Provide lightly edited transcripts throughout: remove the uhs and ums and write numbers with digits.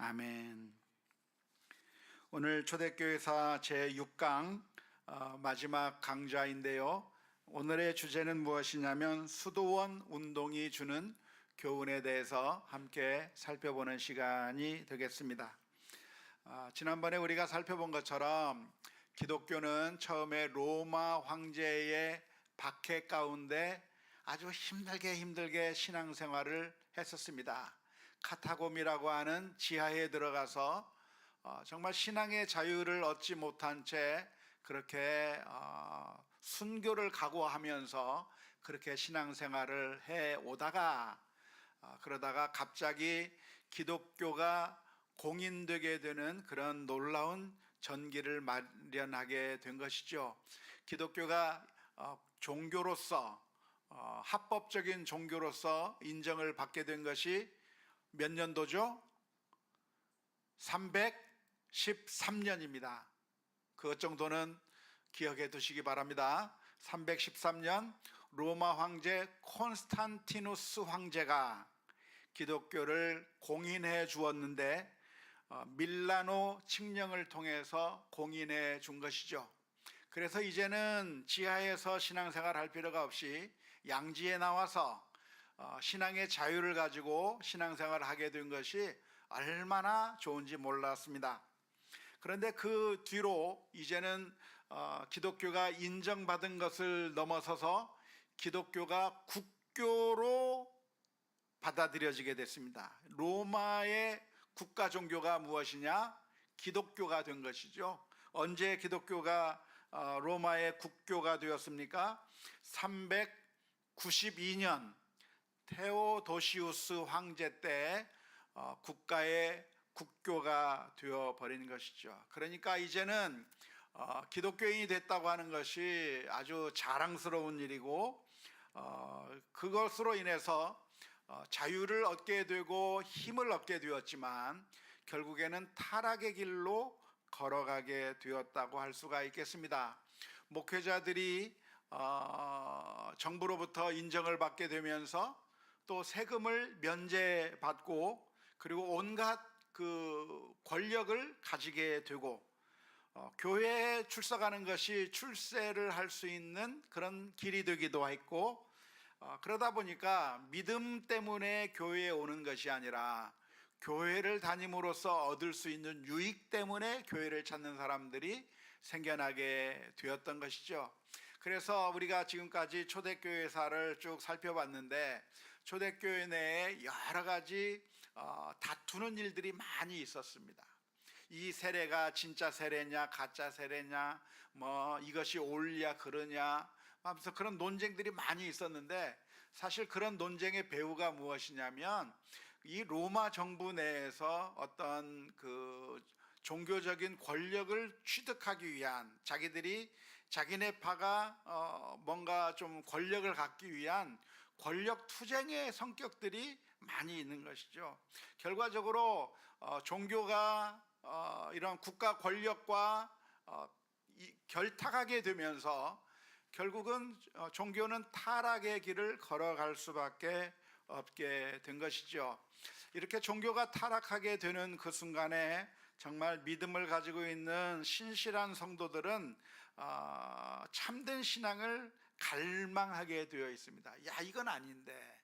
아멘. 오늘 초대교회사 제6강 마지막 강좌인데요. 오늘의 주제는 무엇이냐면 수도원 운동이 주는 교훈에 대해서 함께 살펴보는 시간이 되겠습니다. 지난번에 우리가 살펴본 것처럼 기독교는 처음에 로마 황제의 박해 가운데 아주 힘들게 신앙생활을 했었습니다. 카타콤이라고 하는 지하에 들어가서 정말 신앙의 자유를 얻지 못한 채 그렇게 순교를 각오하면서 그렇게 신앙생활을 해 오다가 그러다가 갑자기 기독교가 공인되게 되는 그런 놀라운 전기를 마련하게 된 것이죠. 기독교가 종교로서 합법적인 종교로서 인정을 받게 된 것이 몇 년도죠? 313년입니다. 그것 정도는 기억해 두시기 바랍니다. 313년 로마 황제 콘스탄티누스 황제가 기독교를 공인해 주었는데 밀라노 칙령을 통해서 공인해 준 것이죠. 그래서 이제는 지하에서 신앙생활 할 필요가 없이 양지에 나와서 신앙의 자유를 가지고 신앙생활을 하게 된 것이 얼마나 좋은지 몰랐습니다. 그런데 그 뒤로 이제는 기독교가 인정받은 것을 넘어서서 기독교가 국교로 받아들여지게 됐습니다. 로마의 국가 종교가 무엇이냐? 기독교가 된 것이죠. 언제 기독교가 로마의 국교가 되었습니까? 392년 테오도시우스 황제 때 국가의 국교가 되어버린 것이죠. 그러니까 이제는 기독교인이 됐다고 하는 것이 아주 자랑스러운 일이고 그것으로 인해서 자유를 얻게 되고 힘을 얻게 되었지만 결국에는 타락의 길로 걸어가게 되었다고 할 수가 있겠습니다. 목회자들이 정부로부터 인정을 받게 되면서 또 세금을 면제받고 그리고 온갖 그 권력을 가지게 되고 교회에 출석하는 것이 출세를 할 수 있는 그런 길이 되기도 했고 그러다 보니까 믿음 때문에 교회에 오는 것이 아니라 교회를 다님으로써 얻을 수 있는 유익 때문에 교회를 찾는 사람들이 생겨나게 되었던 것이죠. 그래서 우리가 지금까지 초대교회사를 쭉 살펴봤는데 초대교회 내에 여러 가지 다투는 일들이 많이 있었습니다. 이 세례가 진짜 세례냐 가짜 세례냐 뭐 이것이 옳냐 그러냐 하면서 그런 논쟁들이 많이 있었는데 사실 그런 논쟁의 배후가 무엇이냐면 이 로마 정부 내에서 어떤 그 종교적인 권력을 취득하기 위한 자기들이 자기네 파가 뭔가 좀 권력을 갖기 위한 권력 투쟁의 성격들이 많이 있는 것이죠. 결과적으로 종교가 이런 국가 권력과 결탁하게 되면서 결국은 종교는 타락의 길을 걸어갈 수밖에 없게 된 것이죠. 이렇게 종교가 타락하게 되는 그 순간에 정말 믿음을 가지고 있는 신실한 성도들은 참된 신앙을 갈망하게 되어 있습니다. 야, 이건 아닌데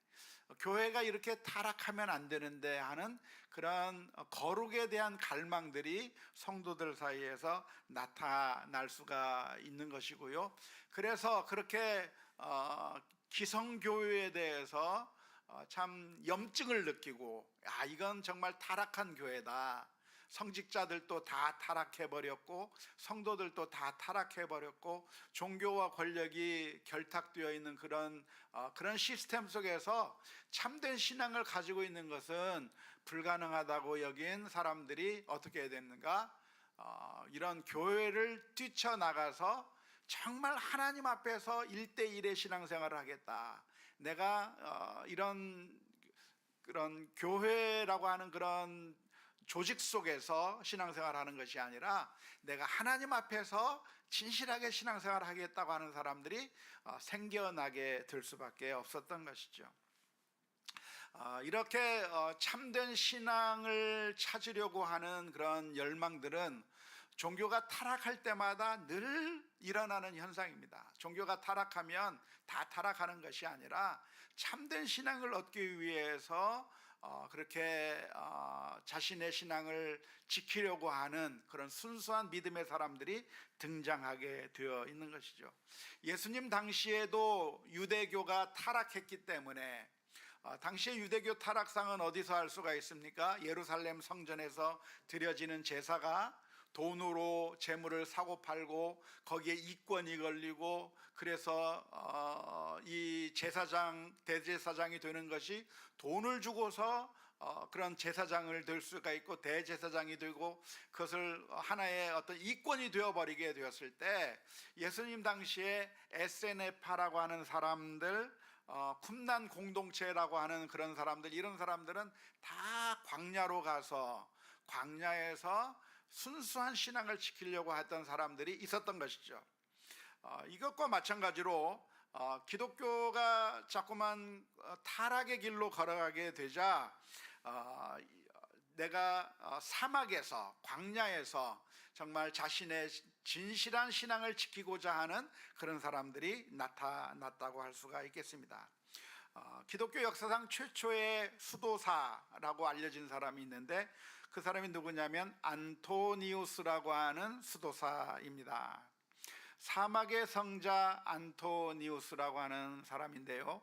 교회가 이렇게 타락하면 안 되는데 하는 그런 거룩에 대한 갈망들이 성도들 사이에서 나타날 수가 있는 것이고요. 그래서 그렇게 기성교회에 대해서 참 염증을 느끼고 이건 정말 타락한 교회다. 성직자들도 다 타락해버렸고 성도들도 다 타락해버렸고 종교와 권력이 결탁되어 있는 그런 시스템 속에서 참된 신앙을 가지고 있는 것은 불가능하다고 여긴 사람들이 어떻게 해야 되는가? 이런 교회를 뛰쳐나가서 정말 하나님 앞에서 1대1의 신앙생활을 하겠다. 내가 이런 그런 교회라고 하는 그런 조직 속에서 신앙생활 하는 것이 아니라 내가 하나님 앞에서 진실하게 신앙생활 하겠다고 하는 사람들이 생겨나게 될 수밖에 없었던 것이죠. 이렇게 참된 신앙을 찾으려고 하는 그런 열망들은 종교가 타락할 때마다 늘 일어나는 현상입니다. 종교가 타락하면 다 타락하는 것이 아니라 참된 신앙을 얻기 위해서 그렇게 자신의 신앙을 지키려고 하는 그런 순수한 믿음의 사람들이 등장하게 되어 있는 것이죠. 예수님 당시에도 유대교가 타락했기 때문에 당시의 유대교 타락상은 어디서 알 수가 있습니까? 예루살렘 성전에서 드려지는 제사가 돈으로 재물을 사고 팔고 거기에 이권이 걸리고, 그래서 이 제사장, 대제사장이 되는 것이 돈을 주고서 그런 제사장을 될 수가 있고 대제사장이 되고, 그것을 하나의 어떤 이권이 되어버리게 되었을 때 예수님 당시에 에세네파라고 하는 사람들, 쿰난 공동체라고 하는 그런 사람들, 이런 사람들은 다 광야로 가서 광야에서 순수한 신앙을 지키려고 했던 사람들이 있었던 것이죠. 이것과 마찬가지로 기독교가 자꾸만 타락의 길로 걸어가게 되자 내가 사막에서, 광야에서 정말 자신의 진실한 신앙을 지키고자 하는 그런 사람들이 나타났다고 할 수가 있겠습니다. 기독교 역사상 최초의 수도사라고 알려진 사람이 있는데 그 사람이 누구냐면 안토니우스라고 하는 수도사입니다. 사막의 성자 안토니우스라고 하는 사람인데요,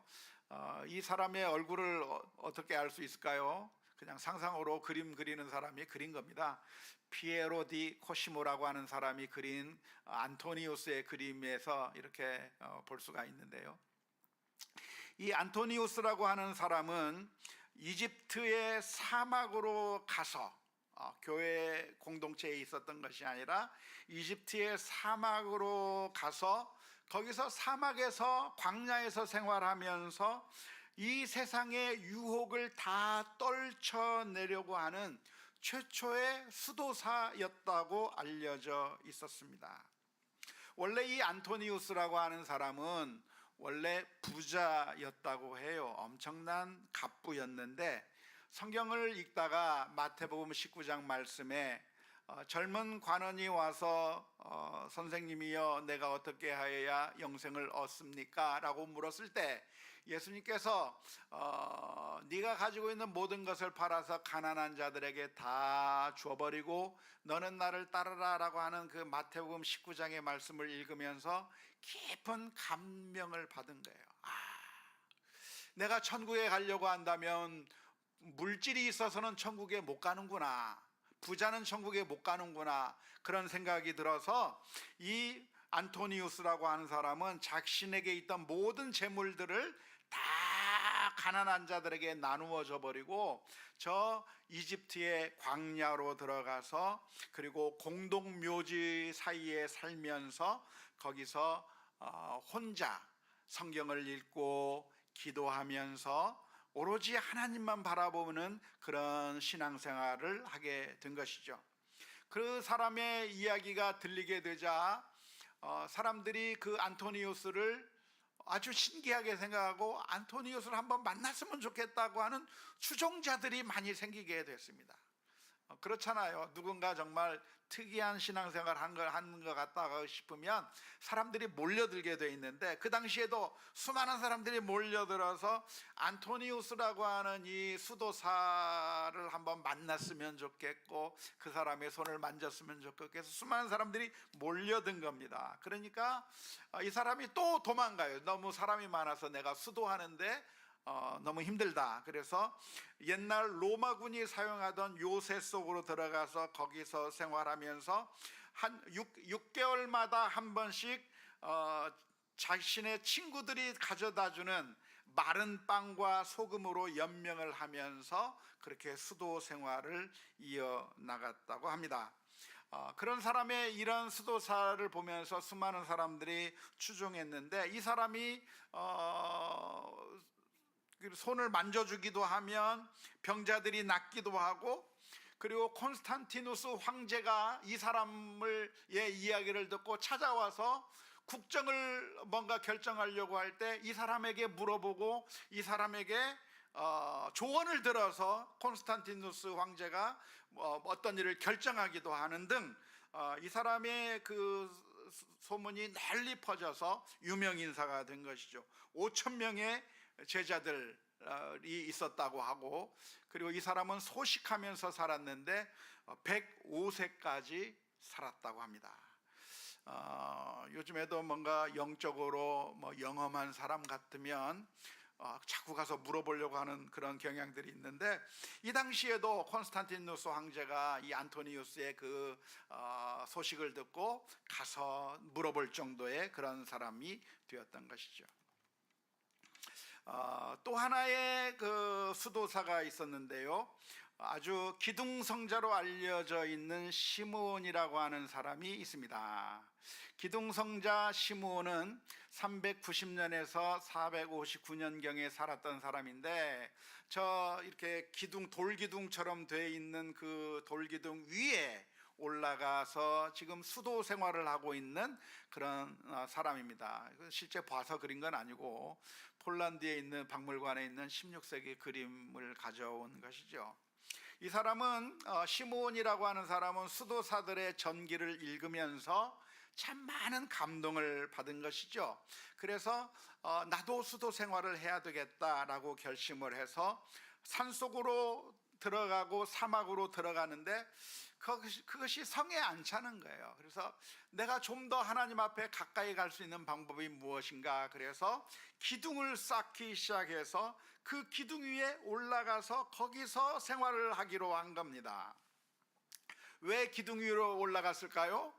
이 사람의 얼굴을 어떻게 알 수 있을까요? 그냥 상상으로 그림 그리는 사람이 그린 겁니다. 피에로 디 코시모라고 하는 사람이 그린 안토니우스의 그림에서 이렇게 볼 수가 있는데요, 이 안토니우스라고 하는 사람은 이집트의 사막으로 가서 교회 공동체에 있었던 것이 아니라 이집트의 사막으로 가서 거기서 사막에서, 광야에서 생활하면서 이 세상의 유혹을 다 떨쳐내려고 하는 최초의 수도사였다고 알려져 있었습니다. 원래 이 안토니우스라고 하는 사람은 원래 부자였다고 해요. 엄청난 갑부였는데 성경을 읽다가 마태복음 19장 말씀에 젊은 관원이 와서 선생님이여 내가 어떻게 하여야 영생을 얻습니까? 라고 물었을 때 예수님께서 네가 가지고 있는 모든 것을 팔아서 가난한 자들에게 다 줘버리고 너는 나를 따르라 라고 하는 그 마태복음 19장의 말씀을 읽으면서 깊은 감명을 받은 거예요. 내가 천국에 가려고 한다면 물질이 있어서는 천국에 못 가는구나, 부자는 천국에 못 가는구나, 그런 생각이 들어서 이 안토니우스라고 하는 사람은 자신에게 있던 모든 재물들을 다 가난한 자들에게 나누어 줘 버리고 저 이집트의 광야로 들어가서 그리고 공동묘지 사이에 살면서 거기서 혼자 성경을 읽고 기도하면서 오로지 하나님만 바라보는 그런 신앙생활을 하게 된 것이죠. 그 사람의 이야기가 들리게 되자 사람들이 그 안토니우스를 아주 신기하게 생각하고 안토니우스를 한번 만났으면 좋겠다고 하는 추종자들이 많이 생기게 됐습니다. 그렇잖아요. 누군가 정말 특이한 신앙생활 하는 것 같다 싶으면 사람들이 몰려들게 돼 있는데 그 당시에도 수많은 사람들이 몰려들어서 안토니우스라고 하는 이 수도사를 한번 만났으면 좋겠고 그 사람의 손을 만졌으면 좋겠고 해서 수많은 사람들이 몰려든 겁니다. 그러니까 이 사람이 또 도망가요. 너무 사람이 많아서 내가 수도하는데 너무 힘들다. 그래서 옛날 로마군이 사용하던 요새 속으로 들어가서 거기서 생활하면서 한 6개월마다 한 번씩 자신의 친구들이 가져다주는 마른 빵과 소금으로 연명을 하면서 그렇게 수도 생활을 이어나갔다고 합니다. 그런 사람의 이런 수도사를 보면서 수많은 사람들이 추종했는데 이 사람이 손을 만져주기도 하면 병자들이 낫기도 하고, 그리고 콘스탄티누스 황제가 이 사람의 이야기를 듣고 찾아와서 국정을 뭔가 결정하려고 할 때 이 사람에게 물어보고 이 사람에게 조언을 들어서 콘스탄티누스 황제가 어떤 일을 결정하기도 하는 등 이 사람의 그 소문이 널리 퍼져서 유명 인사가 된 것이죠. 5천 명의 제자들이 있었다고 하고, 그리고 이 사람은 소식하면서 살았는데 105세까지 살았다고 합니다. 요즘에도 뭔가 영적으로 영험한 사람 같으면 자꾸 가서 물어보려고 하는 그런 경향들이 있는데, 이 당시에도 콘스탄티누스 황제가 이 안토니우스의 그 소식을 듣고 가서 물어볼 정도의 그런 사람이 되었던 것이죠. 또 하나의 그 수도사가 있었는데요, 아주 기둥성자로 알려져 있는 시므온이라고 하는 사람이 있습니다. 기둥성자 시므온은 390년에서 459년경에 살았던 사람인데, 이렇게 돌기둥처럼 되어 있는 그 돌기둥 위에 올라가서 지금 수도 생활을 하고 있는 그런 사람입니다. 실제 봐서 그린 건 아니고 폴란드에 있는 박물관에 있는 16세기 그림을 가져온 것이죠. 이 사람은 시므온이라고 하는 사람은 수도사들의 전기를 읽으면서 참 많은 감동을 받은 것이죠. 그래서 나도 수도 생활을 해야 되겠다라고 결심을 해서 산속으로 들어가고 사막으로 들어가는데 그것이 성에 안 차는 거예요. 그래서 내가 좀 더 하나님 앞에 가까이 갈 수 있는 방법이 무엇인가, 그래서 기둥을 쌓기 시작해서 그 기둥 위에 올라가서 거기서 생활을 하기로 한 겁니다. 왜 기둥 위로 올라갔을까요?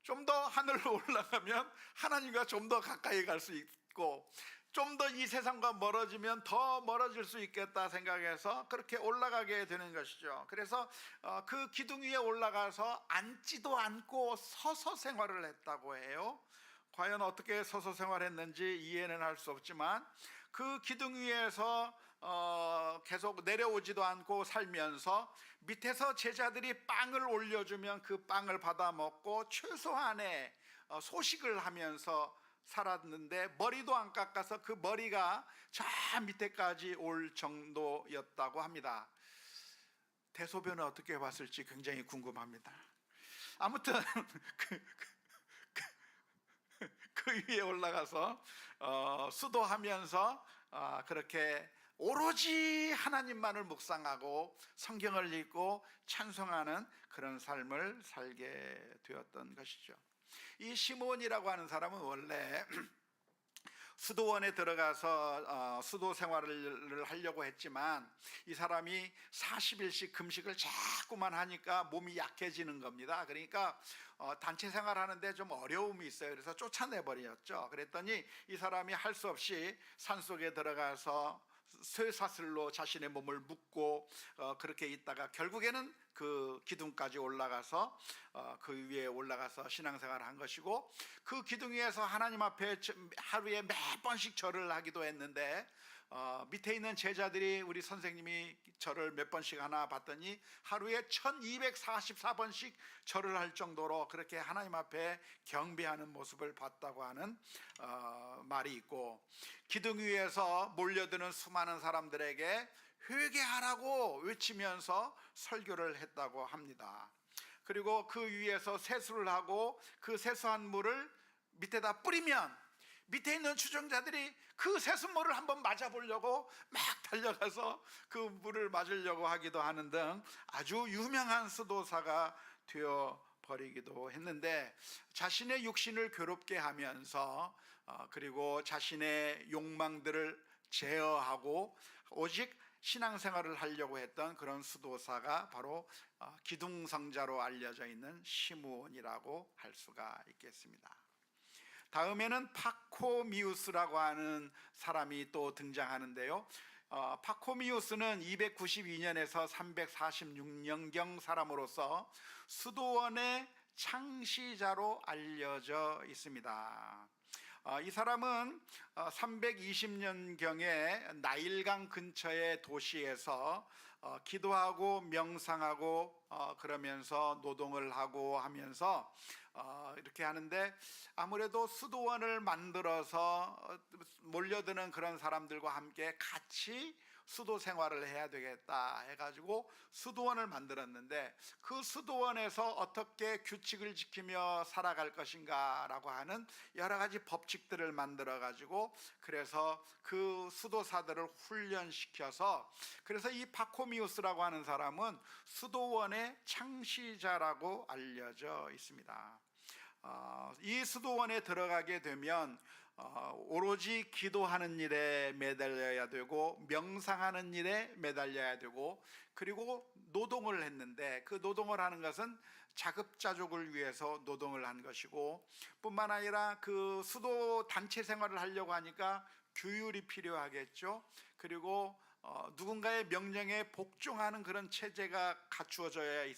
좀 더 하늘로 올라가면 하나님과 좀 더 가까이 갈 수 있고, 좀 더 이 세상과 멀어지면 더 멀어질 수 있겠다 생각해서 그렇게 올라가게 되는 것이죠. 그래서 그 기둥 위에 올라가서 앉지도 않고 서서 생활을 했다고 해요. 과연 어떻게 서서 생활했는지 이해는 할 수 없지만, 그 기둥 위에서 계속 내려오지도 않고 살면서 밑에서 제자들이 빵을 올려주면 그 빵을 받아 먹고 최소한의 소식을 하면서 살았는데, 머리도 안 깎아서 그 머리가 저 밑에까지 올 정도였다고 합니다. 대소변은 어떻게 봤을지 굉장히 궁금합니다. 아무튼 그 위에 올라가서 수도하면서 그렇게 오로지 하나님만을 묵상하고 성경을 읽고 찬송하는 그런 삶을 살게 되었던 것이죠. 이 시므온이라고 하는 사람은 원래 수도원에 들어가서 수도 생활을 하려고 했지만, 이 사람이 40일씩 금식을 자꾸만 하니까 몸이 약해지는 겁니다. 그러니까 단체 생활하는데 좀 어려움이 있어요. 그래서 쫓아내버렸죠. 그랬더니 이 사람이 할 수 없이 산속에 들어가서 쇠사슬로 자신의 몸을 묶고 그렇게 있다가 결국에는 그 기둥까지 올라가서 그 위에 올라가서 신앙생활을 한 것이고, 그 기둥 위에서 하나님 앞에 하루에 몇 번씩 절을 하기도 했는데, 밑에 있는 제자들이 우리 선생님이 절을 몇 번씩 하나 봤더니 하루에 1244번씩 절을 할 정도로 그렇게 하나님 앞에 경배하는 모습을 봤다고 하는 말이 있고, 기둥 위에서 몰려드는 수많은 사람들에게 회개하라고 외치면서 설교를 했다고 합니다. 그리고 그 위에서 세수를 하고 그 세수한 물을 밑에다 뿌리면 밑에 있는 추종자들이 그 세수물을 한번 맞아보려고 막 달려가서 그 물을 맞으려고 하기도 하는 등 아주 유명한 수도사가 되어버리기도 했는데, 자신의 육신을 괴롭게 하면서 그리고 자신의 욕망들을 제어하고 오직 신앙생활을 하려고 했던 그런 수도사가 바로 기둥성자로 알려져 있는 시므온이라고 할 수가 있겠습니다. 다음에는 파코미우스라고 하는 사람이 또 등장하는데요, 파코미우스는 292년에서 346년경 사람으로서 수도원의 창시자로 알려져 있습니다. 이 사람은 320년경에 나일강 근처의 도시에서 기도하고 명상하고 그러면서 노동을 하고 하면서 이렇게 하는데, 아무래도 수도원을 만들어서 몰려드는 그런 사람들과 함께 같이 수도 생활을 해야 되겠다 해가지고 수도원을 만들었는데, 그 수도원에서 어떻게 규칙을 지키며 살아갈 것인가 라고 하는 여러 가지 법칙들을 만들어 가지고, 그래서 그 수도사들을 훈련시켜서, 그래서 이 파코미우스라고 하는 사람은 수도원의 창시자라고 알려져 있습니다. 이 수도원에 들어가게 되면 오로지 기도하는 일에 매달려야 되고 명상하는 일에 매달려야 되고, 그리고 노동을 했는데, 그 노동을 하는 것은 자급자족을 위해서 노동을 한 것이고, 뿐만 아니라 그 수도 단체 생활을 하려고 하니까 규율이 필요하겠죠. 그리고 누군가의 명령에 복종하는 그런 체제가 갖추어져야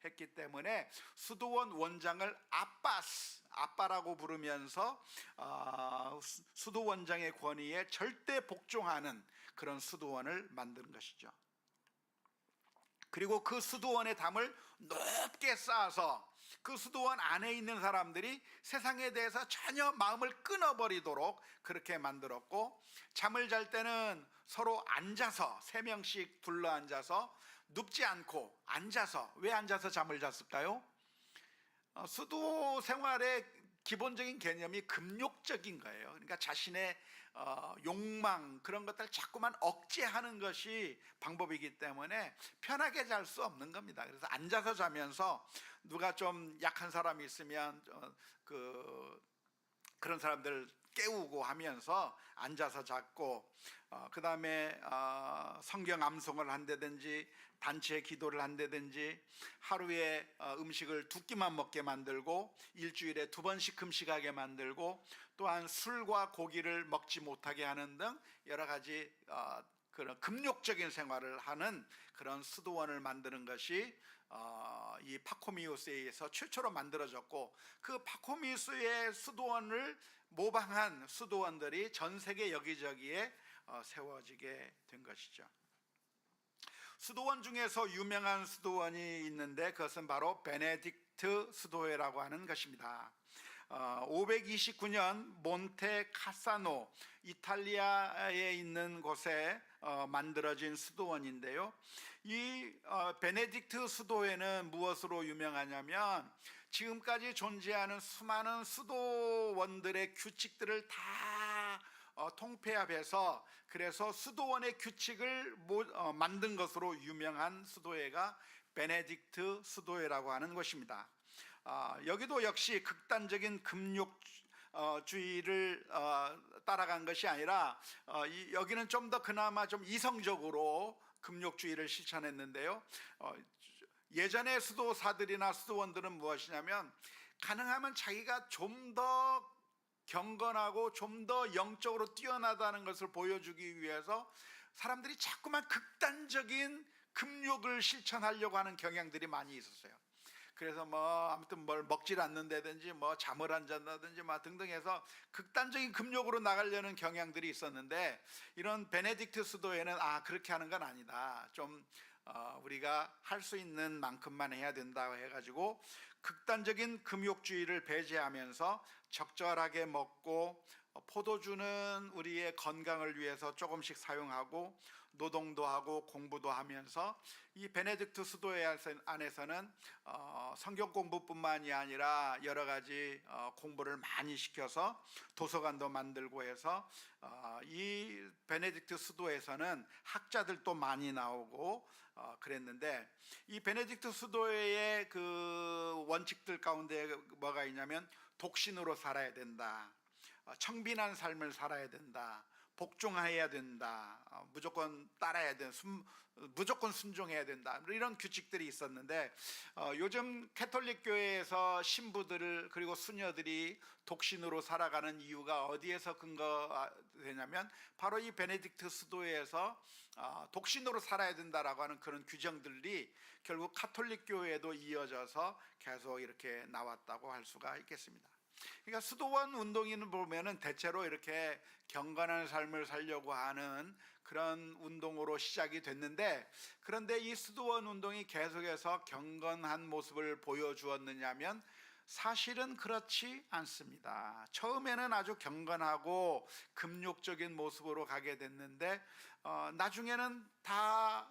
했기 때문에 수도원 원장을 아빠라고 부르면서 수도 원장의 권위에 절대 복종하는 그런 수도원을 만든 것이죠. 그리고 그 수도원의 담을 높게 쌓아서 그 수도원 안에 있는 사람들이 세상에 대해서 전혀 마음을 끊어버리도록 그렇게 만들었고, 잠을 잘 때는 서로 앉아서 3명씩 둘러 앉아서, 눕지 않고 앉아서. 왜 앉아서 잠을 잤을까요? 수도 생활의 기본적인 개념이 금욕적인 거예요. 그러니까 자신의 욕망, 그런 것들을 자꾸만 억제하는 것이 방법이기 때문에 편하게 잘 수 없는 겁니다. 그래서 앉아서 자면서 누가 좀 약한 사람이 있으면 그런 사람들 깨우고 하면서 앉아서 잤고, 그 다음에 성경 암송을 한다든지 단체 기도를 한다든지, 하루에 음식을 2끼만 먹게 만들고 일주일에 2번씩 금식하게 만들고, 또한 술과 고기를 먹지 못하게 하는 등 여러 가지 그런 금욕적인 생활을 하는 그런 수도원을 만드는 것이 이 파코미우스에 의해서 최초로 만들어졌고, 그 파코미우스의 수도원을 모방한 수도원들이 전 세계 여기저기에 세워지게 된 것이죠. 수도원 중에서 유명한 수도원이 있는데, 그것은 바로 베네딕트 수도회라고 하는 것입니다. 529년 몬테 카사노, 이탈리아에 있는 곳에 만들어진 수도원인데요, 이 베네딕트 수도회는 무엇으로 유명하냐면, 지금까지 존재하는 수많은 수도원들의 규칙들을 다 통폐합해서, 그래서 수도원의 규칙을 만든 것으로 유명한 수도회가 베네딕트 수도회라고 하는 것입니다. 여기도 역시 극단적인 금욕주의를 따라간 것이 아니라, 여기는 좀 더 그나마 좀 이성적으로 금욕주의를 실천했는데요, 예전의 수도사들이나 수도원들은 무엇이냐면, 가능하면 자기가 좀 더 경건하고 좀 더 영적으로 뛰어나다는 것을 보여주기 위해서 사람들이 자꾸만 극단적인 금욕을 실천하려고 하는 경향들이 많이 있었어요. 그래서 아무튼 뭘 먹질 않는다든지 잠을 안 잔다든지 등등 해서 극단적인 금욕으로 나가려는 경향들이 있었는데, 이런 베네딕트 수도회는 그렇게 하는 건 아니다, 좀 우리가 할 수 있는 만큼만 해야 된다고 해가지고 극단적인 금욕주의를 배제하면서 적절하게 먹고, 포도주는 우리의 건강을 위해서 조금씩 사용하고, 노동도 하고 공부도 하면서, 이 베네딕트 수도회 안에서는 성경 공부뿐만이 아니라 여러 가지 공부를 많이 시켜서 도서관도 만들고 해서, 이 베네딕트 수도에서는 학자들도 많이 나오고 그랬는데, 이 베네딕트 수도회의 그 원칙들 가운데 뭐가 있냐면, 독신으로 살아야 된다, 청빈한 삶을 살아야 된다, 복종해야 된다, 무조건 따라야 된다, 무조건 순종해야 된다, 이런 규칙들이 있었는데, 요즘 캐톨릭 교회에서 신부들 그리고 수녀들이 독신으로 살아가는 이유가 어디에서 근거되냐면, 바로 이 베네딕트 수도회에서 독신으로 살아야 된다라고 하는 그런 규정들이 결국 카톨릭 교회에도 이어져서 계속 이렇게 나왔다고 할 수가 있겠습니다. 그러니까 수도원 운동인을 보면은 대체로 이렇게 경건한 삶을 살려고 하는 그런 운동으로 시작이 됐는데, 그런데 이 수도원 운동이 계속해서 경건한 모습을 보여주었느냐면 사실은 그렇지 않습니다. 처음에는 아주 경건하고 금욕적인 모습으로 가게 됐는데 나중에는 다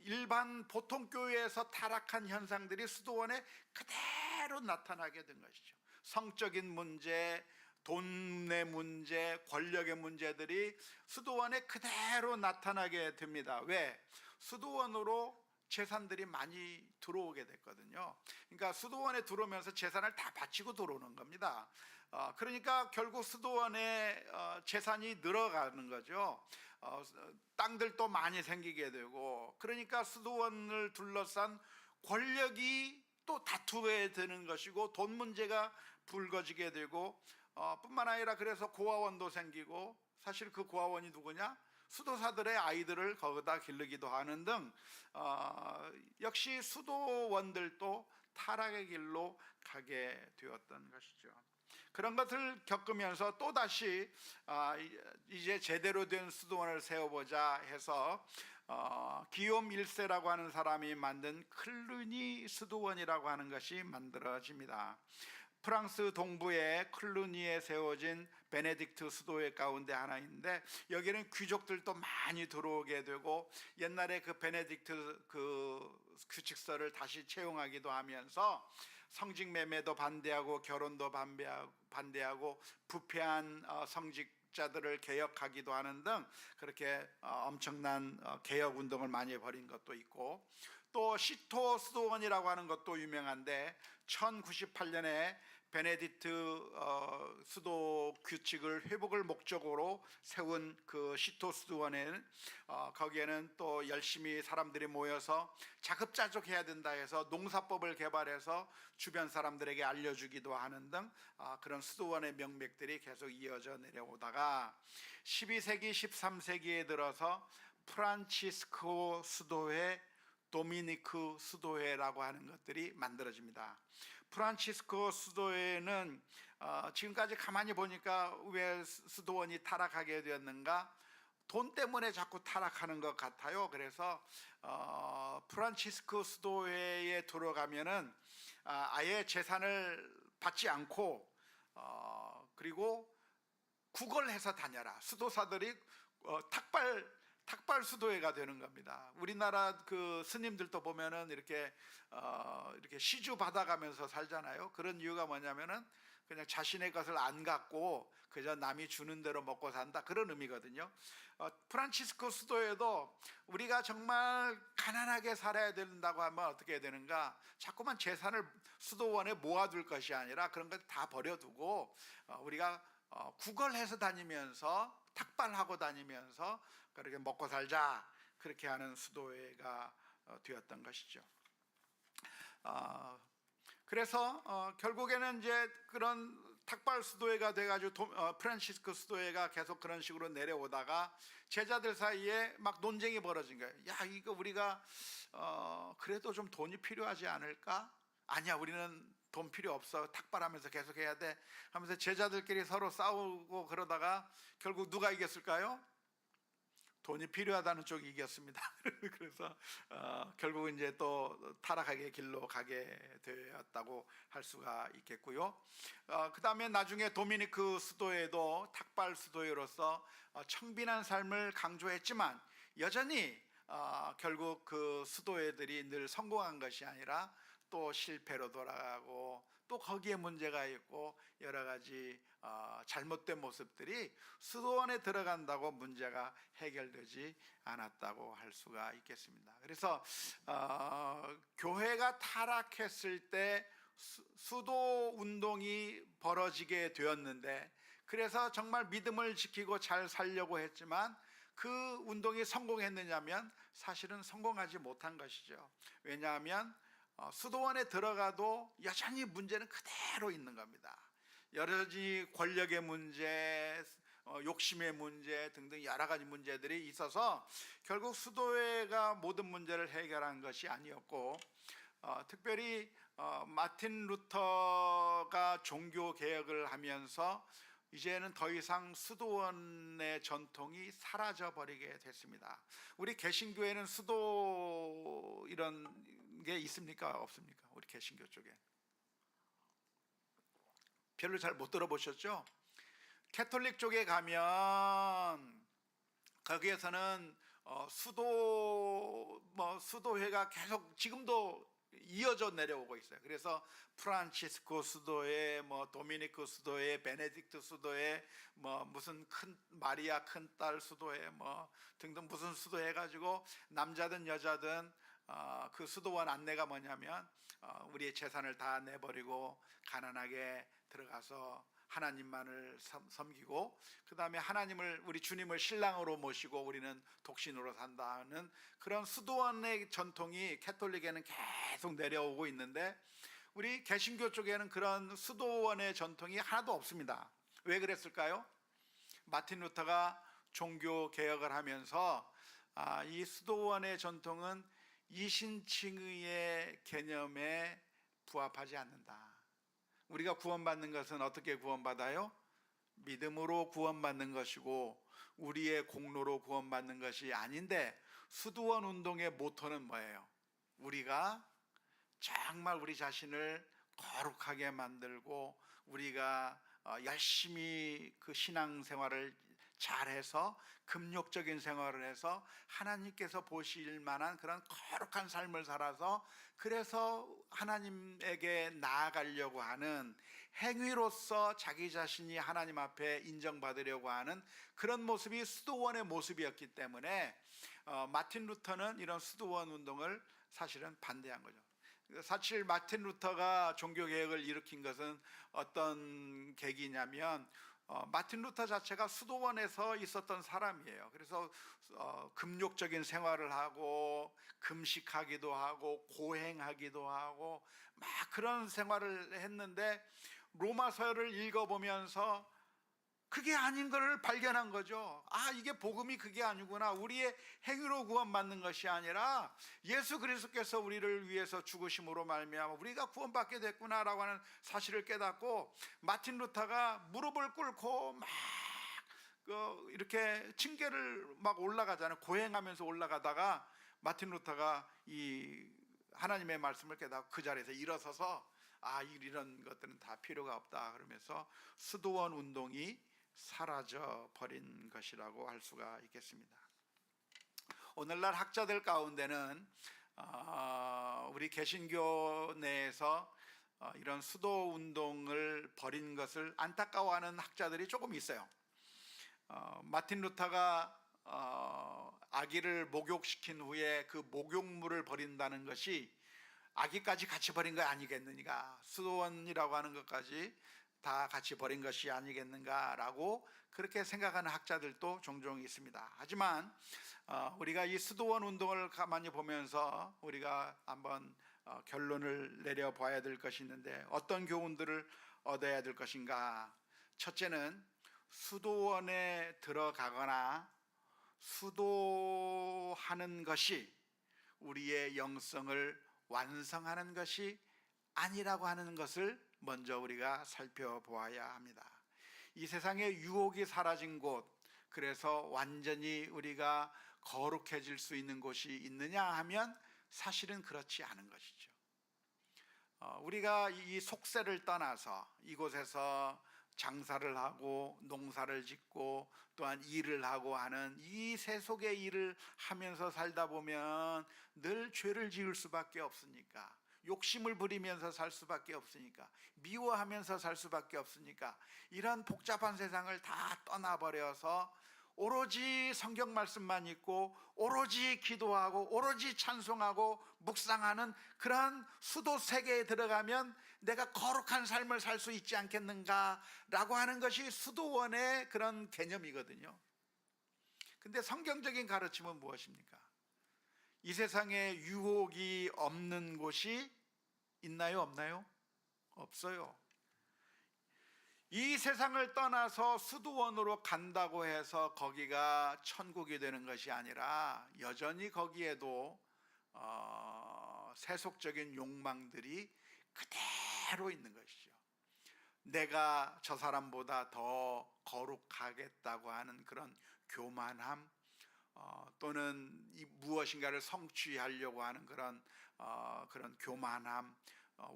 일반 보통 교회에서 타락한 현상들이 수도원에 그대로 나타나게 된 것이죠. 성적인 문제, 돈의 문제, 권력의 문제들이 수도원에 그대로 나타나게 됩니다. 왜? 수도원으로 재산들이 많이 들어오게 됐거든요. 그러니까 수도원에 들어오면서 재산을 다 바치고 들어오는 겁니다. 그러니까 결국 수도원에 재산이 늘어가는 거죠. 땅들도 많이 생기게 되고, 그러니까 수도원을 둘러싼 권력이 또 다투게 되는 것이고, 돈 문제가 불거지게 되고, 뿐만 아니라 그래서 고아원도 생기고, 사실 그 고아원이 누구냐? 수도사들의 아이들을 거기다 기르기도 하는 등 역시 수도원들도 타락의 길로 가게 되었던 것이죠. 그런 것을 겪으면서 또다시 이제 제대로 된 수도원을 세워보자 해서 기욤 1세라고 하는 사람이 만든 클루니 수도원이라고 하는 것이 만들어집니다. 프랑스 동부의 클루니에 세워진 베네딕트 수도회 가운데 하나인데, 여기는 귀족들도 많이 들어오게 되고 옛날에 그 베네딕트 그 규칙서를 다시 채용하기도 하면서 성직 매매도 반대하고 결혼도 반대하고 부패한 성직자들을 개혁하기도 하는 등 그렇게 엄청난 개혁 운동을 많이 벌인 것도 있고, 또 시토 수도원이라고 하는 것도 유명한데 1098년에 베네딕트 수도 규칙을 회복을 목적으로 세운 그 시토 수도원에는 거기에는 또 열심히 사람들이 모여서 자급자족해야 된다 해서 농사법을 개발해서 주변 사람들에게 알려주기도 하는 등 그런 수도원의 명맥들이 계속 이어져 내려오다가 12세기 13세기에 들어서 프란치스코 수도회, 도미니크 수도회라고 하는 것들이 만들어집니다. 프란치스코 수도회는 지금까지 가만히 보니까 왜 수도원이 타락하게 되었는가? 돈 때문에 자꾸 타락하는 것 같아요. 그래서 프란치스코 수도회에 들어가면은 아예 재산을 받지 않고 그리고 구걸해서 다녀라. 수도사들이 탁발 수도회가 되는 겁니다. 우리나라 그 스님들도 보면은 이렇게 시주 받아가면서 살잖아요. 그런 이유가 뭐냐면은 그냥 자신의 것을 안 갖고 그저 남이 주는 대로 먹고 산다, 그런 의미거든요. 프란치스코 수도회도 우리가 정말 가난하게 살아야 된다고 하면 어떻게 해야 되는가? 자꾸만 재산을 수도원에 모아둘 것이 아니라 그런 걸 다 버려두고 우리가 구걸해서 다니면서 탁발하고 다니면서 그렇게 먹고 살자, 그렇게 하는 수도회가 되었던 것이죠. 그래서 결국에는 이제 그런 탁발 수도회가 돼가지고 프란시스코 수도회가 계속 그런 식으로 내려오다가 제자들 사이에 막 논쟁이 벌어진 거예요. 야, 이거 우리가 그래도 좀 돈이 필요하지 않을까? 아니야, 우리는 돈 필요 없어, 탁발하면서 계속 해야 돼 하면서 제자들끼리 서로 싸우고 그러다가 결국 누가 이겼을까요? 돈이 필요하다는 쪽이 이겼습니다. 그래서 결국은 이제 또 타락하게 길로 가게 되었다고 할 수가 있겠고요. 그 다음에 나중에 도미니크 수도회도 탁발 수도회로서 청빈한 삶을 강조했지만 여전히 결국 그 수도회들이 늘 성공한 것이 아니라 또 실패로 돌아가고 또 거기에 문제가 있고 여러 가지 잘못된 모습들이 수도원에 들어간다고 문제가 해결되지 않았다고 할 수가 있겠습니다. 그래서 교회가 타락했을 때 수도 운동이 벌어지게 되었는데, 그래서 정말 믿음을 지키고 잘 살려고 했지만 그 운동이 성공했느냐면 사실은 성공하지 못한 것이죠. 왜냐하면 수도원에 들어가도 여전히 문제는 그대로 있는 겁니다. 여전히 권력의 문제, 욕심의 문제 등등 여러 가지 문제들이 있어서 결국 수도회가 모든 문제를 해결한 것이 아니었고, 특별히 마틴 루터가 종교 개혁을 하면서 이제는 더 이상 수도원의 전통이 사라져 버리게 됐습니다. 우리 개신교에는 수도 이런 게 있습니까? 없습니까? 우리 개신교 쪽에 별로 잘 못 들어보셨죠? 캐톨릭 쪽에 가면 거기에서는 수도회가 계속 지금도 이어져 내려오고 있어요. 그래서 프란치스코 수도회, 도미니크 수도회, 베네딕트 수도회, 무슨 큰 마리아 큰딸 수도회, 등등 무슨 수도회 가지고 남자든 여자든 그 수도원 안내가 뭐냐면 우리의 재산을 다 내버리고 가난하게 들어가서 하나님만을 섬기고 그 다음에 우리 주님을 신랑으로 모시고 우리는 독신으로 산다는 그런 수도원의 전통이 캐톨릭에는 계속 내려오고 있는데 우리 개신교 쪽에는 그런 수도원의 전통이 하나도 없습니다. 왜 그랬을까요? 마틴 루터가 종교 개혁을 하면서 이 수도원의 전통은 이신칭의의 개념에 부합하지 않는다. 우리가 구원받는 것은 어떻게 구원받아요? 믿음으로 구원받는 것이고 우리의 공로로 구원받는 것이 아닌데 수도원 운동의 모토는 뭐예요? 우리가 정말 우리 자신을 거룩하게 만들고 우리가 열심히 그 신앙생활을 잘해서 금욕적인 생활을 해서 하나님께서 보실 만한 그런 거룩한 삶을 살아서 그래서 하나님에게 나아가려고 하는 행위로서 자기 자신이 하나님 앞에 인정받으려고 하는 그런 모습이 수도원의 모습이었기 때문에 마틴 루터는 이런 수도원 운동을 사실은 반대한 거죠. 사실 마틴 루터가 종교개혁을 일으킨 것은 어떤 계기냐면 마틴 루터 자체가 수도원에서 있었던 사람이에요. 그래서 금욕적인 생활을 하고 금식하기도 하고 고행하기도 하고 막 그런 생활을 했는데 로마서를 읽어보면서 그게 아닌 걸 발견한 거죠. 이게 복음이 그게 아니구나. 우리의 행위로 구원받는 것이 아니라 예수 그리스도께서 우리를 위해서 죽으심으로 말미암아 우리가 구원받게 됐구나라고 하는 사실을 깨닫고 마틴 루터가 무릎을 꿇고 막 이렇게 층계를 막 올라가잖아요. 고행하면서 올라가다가 마틴 루터가 이 하나님의 말씀을 깨닫고 그 자리에서 일어서서 이런 것들은 다 필요가 없다 그러면서 수도원 운동이 사라져 버린 것이라고 할 수가 있겠습니다. 오늘날 학자들 가운데는 우리 개신교 내에서 이런 수도 운동을 벌인 것을 안타까워하는 학자들이 조금 있어요. 마틴 루터가 아기를 목욕시킨 후에 그 목욕물을 버린다는 것이 아기까지 같이 버린 거 아니겠느냐, 수도원이라고 하는 것까지 다 같이 버린 것이 아니겠는가라고 그렇게 생각하는 학자들도 종종 있습니다. 하지만 우리가 이 수도원 운동을 가만히 보면서 우리가 한번 결론을 내려봐야 될 것이 있는데 어떤 교훈들을 얻어야 될 것인가. 첫째는 수도원에 들어가거나 수도하는 것이 우리의 영성을 완성하는 것이 아니라고 하는 것을 먼저 우리가 살펴보아야 합니다. 이 세상에 유혹이 사라진 곳, 그래서 완전히 우리가 거룩해질 수 있는 곳이 있느냐 하면 사실은 그렇지 않은 것이죠. 우리가 이 속세를 떠나서 이곳에서 장사를 하고 농사를 짓고 또한 일을 하고 하는 이 세속의 일을 하면서 살다 보면 늘 죄를 지을 수밖에 없으니까, 욕심을 부리면서 살 수밖에 없으니까, 미워하면서 살 수밖에 없으니까 이런 복잡한 세상을 다 떠나버려서 오로지 성경 말씀만 읽고 오로지 기도하고 오로지 찬송하고 묵상하는 그런 수도 세계에 들어가면 내가 거룩한 삶을 살 수 있지 않겠는가라고 하는 것이 수도원의 그런 개념이거든요. 근데 성경적인 가르침은 무엇입니까? 이 세상에 유혹이 없는 곳이 있나요? 없나요? 없어요. 이 세상을 떠나서 수도원으로 간다고 해서 거기가 천국이 되는 것이 아니라 여전히 거기에도 세속적인 욕망들이 그대로 있는 것이죠. 내가 저 사람보다 더 거룩하겠다고 하는 그런 교만함, 또는 이 무엇인가를 성취하려고 하는 그런 교만함,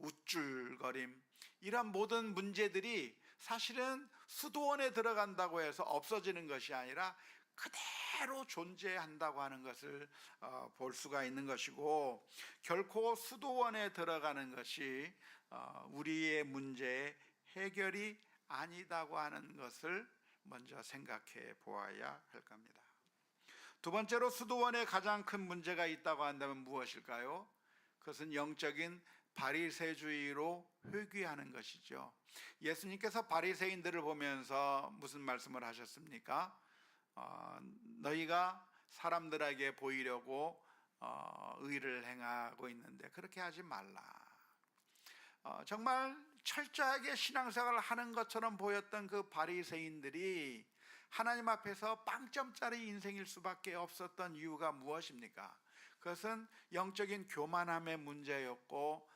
우쭐거림, 이런 모든 문제들이 사실은 수도원에 들어간다고 해서 없어지는 것이 아니라 그대로 존재한다고 하는 것을 볼 수가 있는 것이고, 결코 수도원에 들어가는 것이 우리의 문제의 해결이 아니다고 하는 것을 먼저 생각해 보아야 할 겁니다. 두 번째로 수도원에 가장 큰 문제가 있다고 한다면 무엇일까요? 그것은 영적인 바리새주의로 회귀하는 것이죠. 예수님께서 바리새인들을 보면서 무슨 말씀을 하셨습니까? 너희가 사람들에게 보이려고 의를 행하고 있는데 그렇게 하지 말라. 정말 철저하게 신앙생활을 하는 것처럼 보였던 그 바리새인들이 하나님 앞에서 빵점짜리 인생일 수밖에 없었던 이유가 무엇입니까? 그것은 영적인 교만함의 문제였고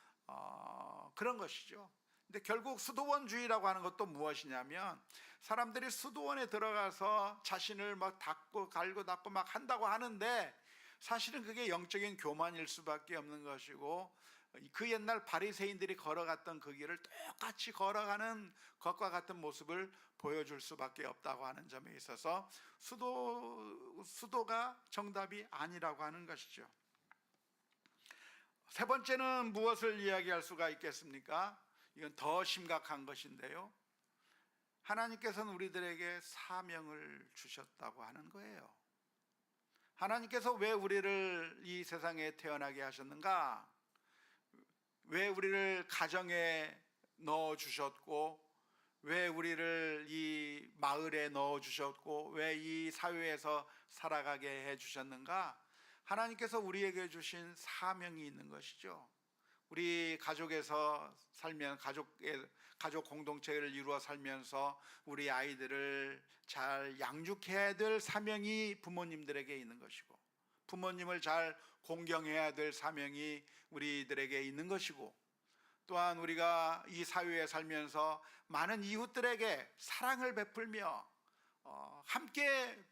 그런 것이죠. 근데 결국 수도원주의라고 하는 것도 무엇이냐면, 사람들이 수도원에 들어가서 자신을 막 닦고 갈고 닦고 막 한다고 하는데 사실은 그게 영적인 교만일 수밖에 없는 것이고, 그 옛날 바리새인들이 걸어갔던 그 길을 똑같이 걸어가는 것과 같은 모습을 보여줄 수밖에 없다고 하는 점에 있어서 수도가 정답이 아니라고 하는 것이죠. 세 번째는 무엇을 이야기할 수가 있겠습니까? 이건 더 심각한 것인데요, 하나님께서는 우리들에게 사명을 주셨다고 하는 거예요. 하나님께서 왜 우리를 이 세상에 태어나게 하셨는가? 왜 우리를 가정에 넣어주셨고, 왜 우리를 이 마을에 넣어주셨고, 왜 이 사회에서 살아가게 해주셨는가? 하나님께서 우리에게 주신 사명이 있는 것이죠. 우리 가족에서 살면 가족 공동체를 이루어 살면서 우리 아이들을 잘 양육해야 될 사명이 부모님들에게 있는 것이고, 부모님을 잘 공경해야 될 사명이 우리들에게 있는 것이고, 또한 우리가 이 사회에 살면서 많은 이웃들에게 사랑을 베풀며 함께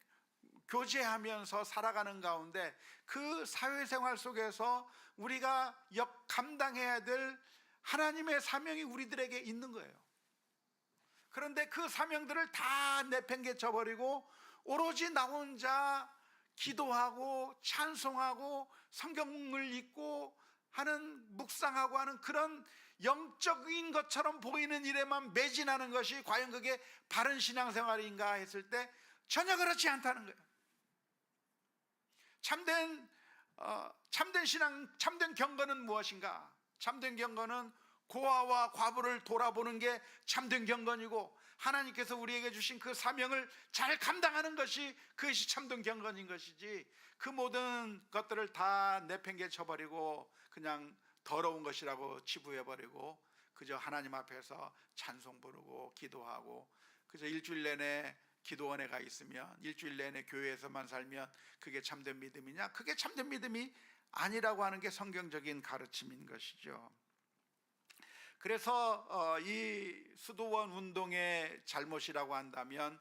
교제하면서 살아가는 가운데 그 사회생활 속에서 우리가 감당해야 될 하나님의 사명이 우리들에게 있는 거예요. 그런데 그 사명들을 다 내팽개쳐 버리고 오로지 나 혼자 기도하고 찬송하고 성경을 읽고 하는, 묵상하고 하는 그런 영적인 것처럼 보이는 일에만 매진하는 것이 과연 그게 바른 신앙생활인가 했을 때 전혀 그렇지 않다는 거예요. 참된 신앙, 참된 경건은 무엇인가? 참된 경건은 고아와 과부를 돌아보는 게 참된 경건이고, 하나님께서 우리에게 주신 그 사명을 잘 감당하는 것이, 그것이 참된 경건인 것이지, 그 모든 것들을 다 내팽개쳐버리고 그냥 더러운 것이라고 치부해버리고 그저 하나님 앞에서 찬송 부르고 기도하고 그저 일주일 내내 기도원에 가 있으면, 일주일 내내 교회에서만 살면 그게 참된 믿음이냐? 그게 참된 믿음이 아니라고 하는 게 성경적인 가르침인 것이죠. 그래서 이 수도원 운동의 잘못이라고 한다면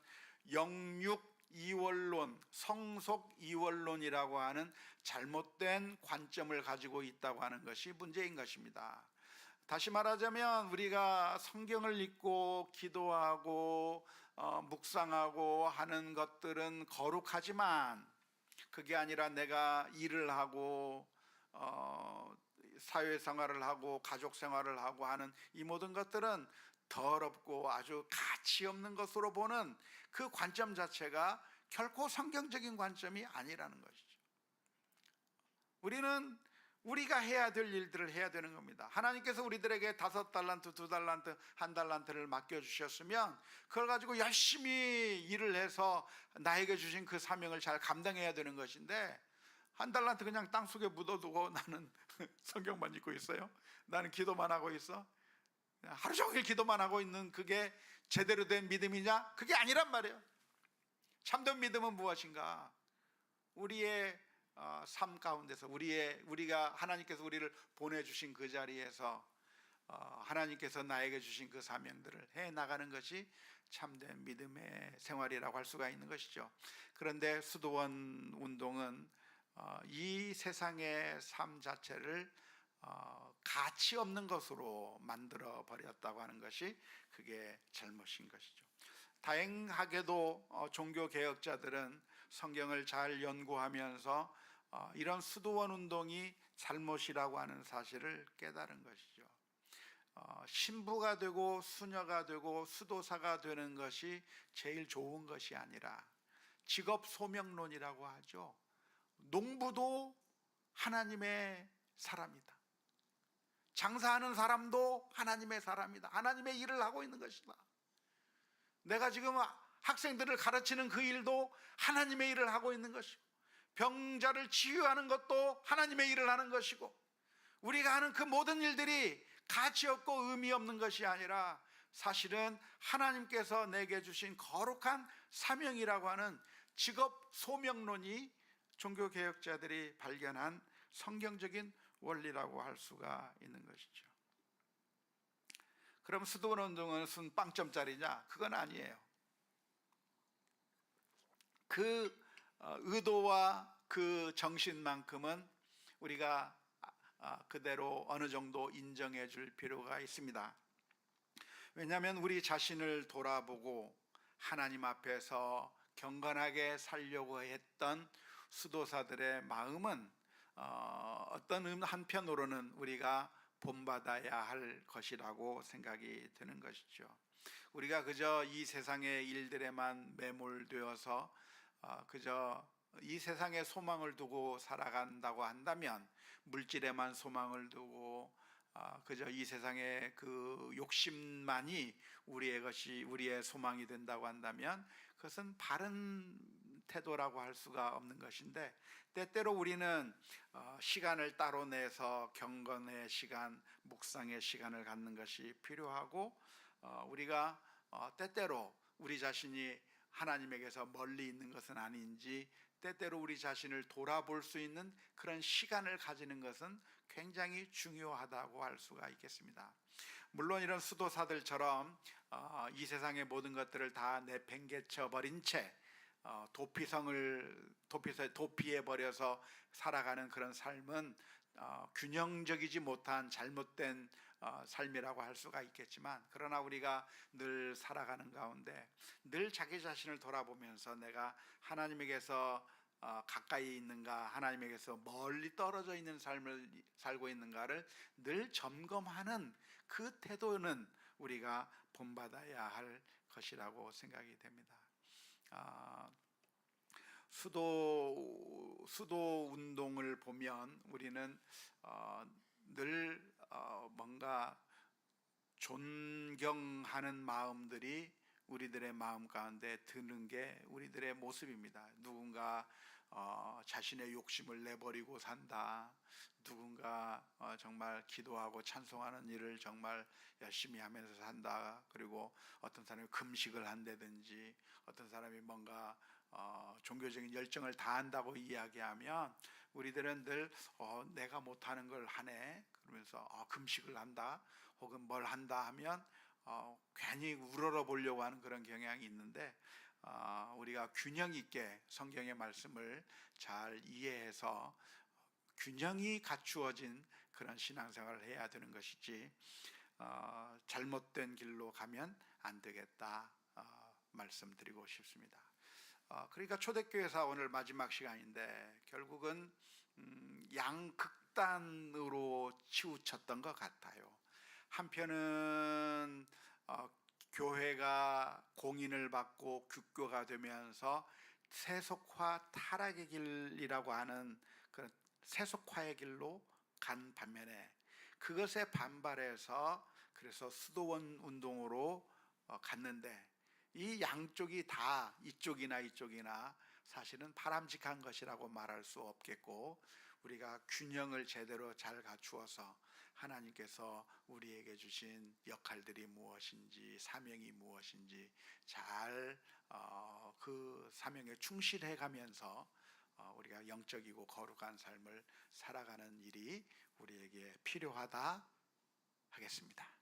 영육 이원론, 성속 이원론이라고 하는 잘못된 관점을 가지고 있다고 하는 것이 문제인 것입니다. 다시 말하자면 우리가 성경을 읽고 기도하고 묵상하고 하는 것들은 거룩하지만, 그게 아니라 내가 일을 하고 사회생활을 하고 가족생활을 하고 하는 이 모든 것들은 더럽고 아주 가치 없는 것으로 보는 그 관점 자체가 결코 성경적인 관점이 아니라는 것이죠. 우리는 우리가 해야 될 일들을 해야 되는 겁니다. 하나님께서 우리들에게 5달란트, 2달란트, 1달란트를 맡겨주셨으면 그걸 가지고 열심히 일을 해서 나에게 주신 그 사명을 잘 감당해야 되는 것인데, 1달란트 그냥 땅속에 묻어두고 나는 성경만 읽고 있어요, 나는 기도만 하고 있어, 하루 종일 기도만 하고 있는, 그게 제대로 된 믿음이냐? 그게 아니란 말이에요. 참된 믿음은 무엇인가? 우리의 삶 가운데서 우리가 하나님께서 우리를 보내주신 그 자리에서 하나님께서 나에게 주신 그 사명들을 해 나가는 것이 참된 믿음의 생활이라고 할 수가 있는 것이죠. 그런데 수도원 운동은 이 세상의 삶 자체를 가치 없는 것으로 만들어 버렸다고 하는 것이 그게 잘못인 것이죠. 다행하게도 종교 개혁자들은 성경을 잘 연구하면서 이런 수도원 운동이 잘못이라고 하는 사실을 깨달은 것이죠. 신부가 되고 수녀가 되고 수도사가 되는 것이 제일 좋은 것이 아니라 직업 소명론이라고 하죠. 농부도 하나님의 사람이다. 장사하는 사람도 하나님의 사람이다. 하나님의 일을 하고 있는 것이다. 내가 지금 학생들을 가르치는 그 일도 하나님의 일을 하고 있는 것이고, 병자를 치유하는 것도 하나님의 일을 하는 것이고, 우리가 하는 그 모든 일들이 가치 없고 의미 없는 것이 아니라 사실은 하나님께서 내게 주신 거룩한 사명이라고 하는 직업 소명론이 종교개혁자들이 발견한 성경적인 원리라고 할 수가 있는 것이죠. 그럼 수도원 운동은 무슨 빵점짜리냐? 그건 아니에요. 그 의도와 그 정신만큼은 우리가 그대로 어느 정도 인정해 줄 필요가 있습니다. 왜냐하면 우리 자신을 돌아보고 하나님 앞에서 경건하게 살려고 했던 수도사들의 마음은 어떤 한편으로는 우리가 본받아야 할 것이라고 생각이 드는 것이죠. 우리가 그저 이 세상의 일들에만 매몰되어서 그저 이 세상에 소망을 두고 살아간다고 한다면, 물질에만 소망을 두고 그저 이 세상의 그 욕심만이 우리의 소망이 된다고 한다면 그것은 바른 태도라고 할 수가 없는 것인데, 때때로 우리는 시간을 따로 내서 경건의 시간, 묵상의 시간을 갖는 것이 필요하고, 우리가 때때로 우리 자신이 하나님에게서 멀리 있는 것은 아닌지 때때로 우리 자신을 돌아볼 수 있는 그런 시간을 가지는 것은 굉장히 중요하다고 할 수가 있겠습니다. 물론 이런 수도사들처럼 이 세상의 모든 것들을 다 내팽개쳐 버린 채 도피해 버려서 살아가는 그런 삶은 균형적이지 못한 잘못된 삶이라고 할 수가 있겠지만, 그러나 우리가 늘 살아가는 가운데 늘 자기 자신을 돌아보면서 내가 하나님에게서 가까이 있는가, 하나님에게서 멀리 떨어져 있는 삶을 살고 있는가를 늘 점검하는 그 태도는 우리가 본받아야 할 것이라고 생각이 됩니다. 수도 운동을 보면 우리는 늘 뭔가 존경하는 마음들이 우리들의 마음 가운데 드는 게 우리들의 모습입니다. 누군가 자신의 욕심을 내버리고 산다. 누군가 정말 기도하고 찬송하는 일을 정말 열심히 하면서 산다. 그리고 어떤 사람이 금식을 한다든지, 어떤 사람이 뭔가 종교적인 열정을 다한다고 이야기하면 우리들은 늘 내가 못하는 걸 하네 그러면서 금식을 한다 혹은 뭘 한다 하면 괜히 우러러 보려고 하는 그런 경향이 있는데, 우리가 균형 있게 성경의 말씀을 잘 이해해서 균형이 갖추어진 그런 신앙생활을 해야 되는 것이지 잘못된 길로 가면 안 되겠다 말씀드리고 싶습니다. 그러니까 초대교회사 오늘 마지막 시간인데 결국은 양극단으로 치우쳤던 것 같아요. 한편은 교회가 공인을 받고 국교가 되면서 세속화 타락의 길이라고 하는 그런 세속화의 길로 간 반면에, 그것에 반발해서 그래서 수도원 운동으로 갔는데, 이 양쪽이 다 이쪽이나 사실은 바람직한 것이라고 말할 수 없겠고, 우리가 균형을 제대로 잘 갖추어서 하나님께서 우리에게 주신 역할들이 무엇인지, 사명이 무엇인지 잘 그 사명에 충실해 가면서 우리가 영적이고 거룩한 삶을 살아가는 일이 우리에게 필요하다 하겠습니다.